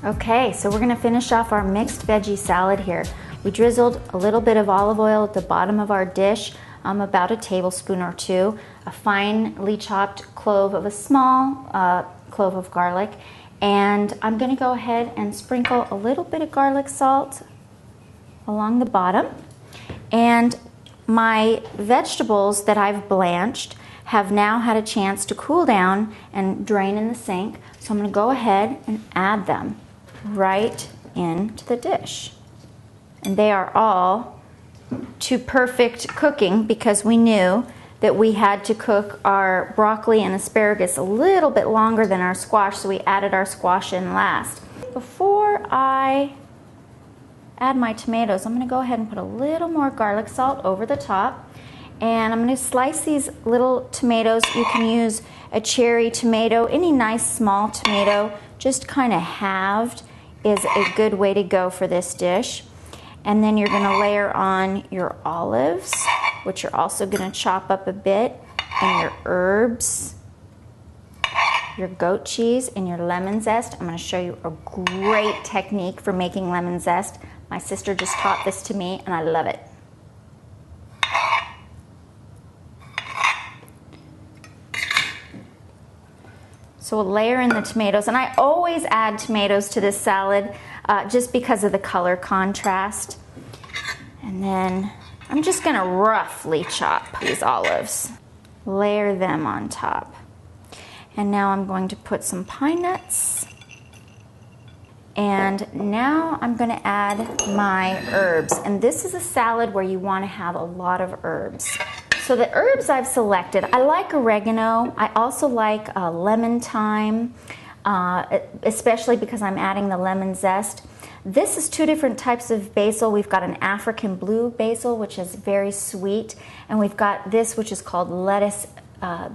Okay, so we're gonna finish off our mixed veggie salad here. We drizzled a little bit of olive oil at the bottom of our dish, about a tablespoon or two, a finely chopped clove of a small clove of garlic, and I'm gonna go ahead and sprinkle a little bit of garlic salt along the bottom. And my vegetables that I've blanched have now had a chance to cool down and drain in the sink, so I'm gonna go ahead and add them right into the dish. And they are all to perfect cooking because we knew that we had to cook our broccoli and asparagus a little bit longer than our squash, so we added our squash in last. Before I add my tomatoes, I'm gonna go ahead and put a little more garlic salt over the top, and I'm gonna slice these little tomatoes. You can use a cherry tomato, any nice small tomato, just kind of halved is a good way to go for this dish. And then you're gonna layer on your olives, which you're also gonna chop up a bit, and your herbs, your goat cheese, and your lemon zest. I'm gonna show you a great technique for making lemon zest. My sister just taught this to me, and I love it. So we'll layer in the tomatoes, and I always add tomatoes to this salad just because of the color contrast. And then I'm just gonna roughly chop these olives, layer them on top. And now I'm going to put some pine nuts. And now I'm gonna add my herbs. And this is a salad where you wanna have a lot of herbs. So the herbs I've selected, I like oregano. I also like lemon thyme, especially because I'm adding the lemon zest. This is two different types of basil. We've got an African blue basil, which is very sweet, and we've got this, which is called lettuce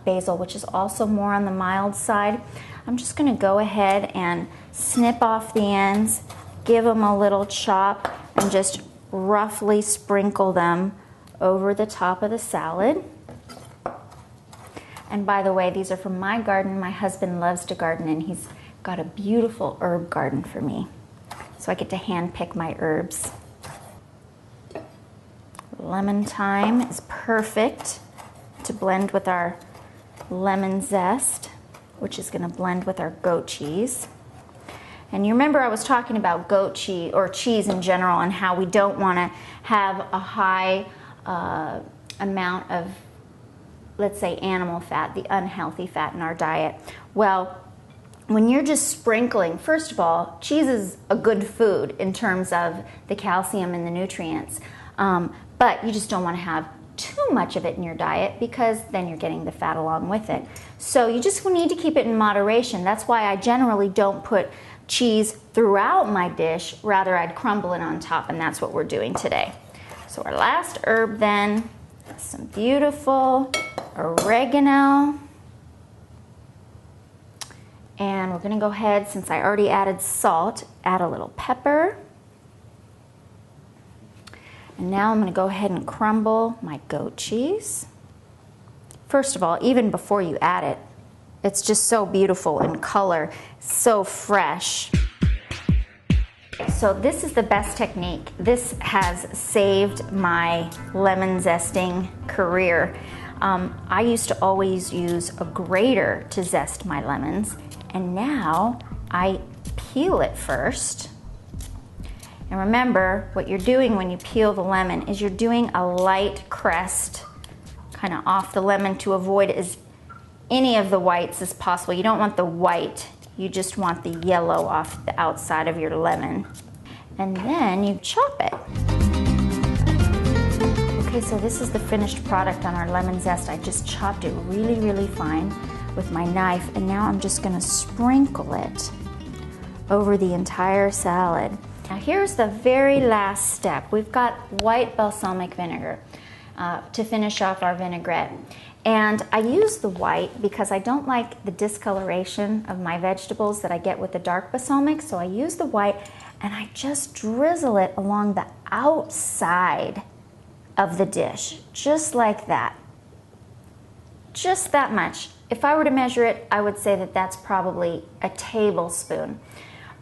basil, which is also more on the mild side. I'm just gonna go ahead and snip off the ends, give them a little chop, and just roughly sprinkle them over the top of the salad. And by the way, these are from my garden. My husband loves to garden, and he's got a beautiful herb garden for me. So I get to hand pick my herbs. Lemon thyme is perfect to blend with our lemon zest, which is gonna blend with our goat cheese. And you remember I was talking about goat cheese, or cheese in general, and how we don't wanna have a high amount of, let's say, animal fat, the unhealthy fat in our diet. Well, when you're just sprinkling, first of all, cheese is a good food in terms of the calcium and the nutrients, but you just don't want to have too much of it in your diet because then you're getting the fat along with it. So you just need to keep it in moderation. That's why I generally don't put cheese throughout my dish, rather I'd crumble it on top, and that's what we're doing today. So our last herb then, some beautiful oregano. And we're gonna go ahead, since I already added salt, add a little pepper. And now I'm gonna go ahead and crumble my goat cheese. First of all, even before you add it, it's just so beautiful in color, so fresh. So this is the best technique. This has saved my lemon zesting career. I used to always use a grater to zest my lemons, and now I peel it first. And remember, what you're doing when you peel the lemon is you're doing a light crest kind of off the lemon to avoid as any of the whites as possible. You don't want the white, you just want the yellow off the outside of your lemon. And then you chop it. Okay, so this is the finished product on our lemon zest. I just chopped it really, really fine with my knife, and now I'm just gonna sprinkle it over the entire salad. Now here's the very last step. We've got white balsamic vinegar to finish off our vinaigrette. And I use the white because I don't like the discoloration of my vegetables that I get with the dark balsamic, so I use the white and I just drizzle it along the outside of the dish, just like that. Just that much. If I were to measure it, I would say that that's probably a tablespoon.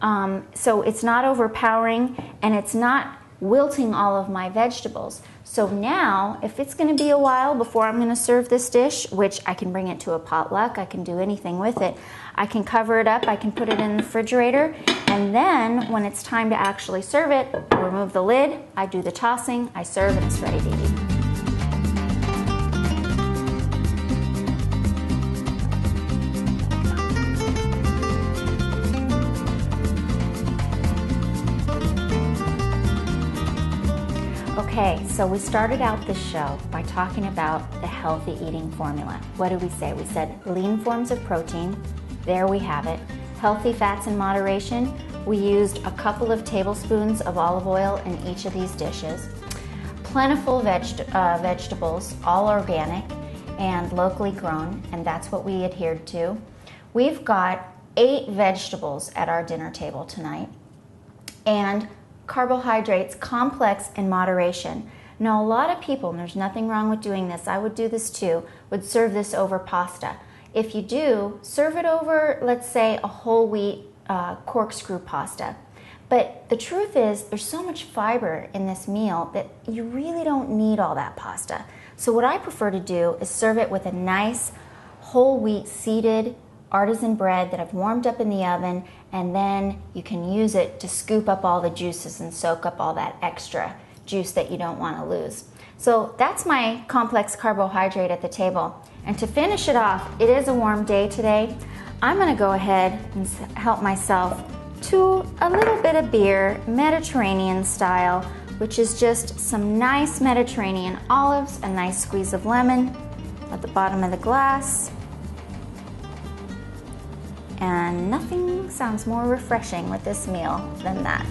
So it's not overpowering and it's not wilting all of my vegetables. So now, if it's going to be a while before I'm going to serve this dish, which I can bring it to a potluck, I can do anything with it, I can cover it up, I can put it in the refrigerator, and then when it's time to actually serve it, I remove the lid, I do the tossing, I serve, and it's ready to eat. Okay, so we started out this show by talking about the healthy eating formula. What did we say? We said lean forms of protein. There we have it. Healthy fats in moderation. We used a couple of tablespoons of olive oil in each of these dishes. Plentiful vegetables, all organic and locally grown, and that's what we adhered to. We've got 8 vegetables at our dinner table tonight, and carbohydrates, complex in moderation. Now, a lot of people, and there's nothing wrong with doing this, I would do this too, would serve this over pasta. If you do, serve it over, let's say, a whole wheat corkscrew pasta. But the truth is, there's so much fiber in this meal that you really don't need all that pasta. So what I prefer to do is serve it with a nice whole wheat seeded artisan bread that I've warmed up in the oven, and then you can use it to scoop up all the juices and soak up all that extra juice that you don't want to lose. So that's my complex carbohydrate at the table. And to finish it off, it is a warm day today. I'm going to go ahead and help myself to a little bit of beer, Mediterranean style, which is just some nice Mediterranean olives, a nice squeeze of lemon at the bottom of the glass. And nothing sounds more refreshing with this meal than that.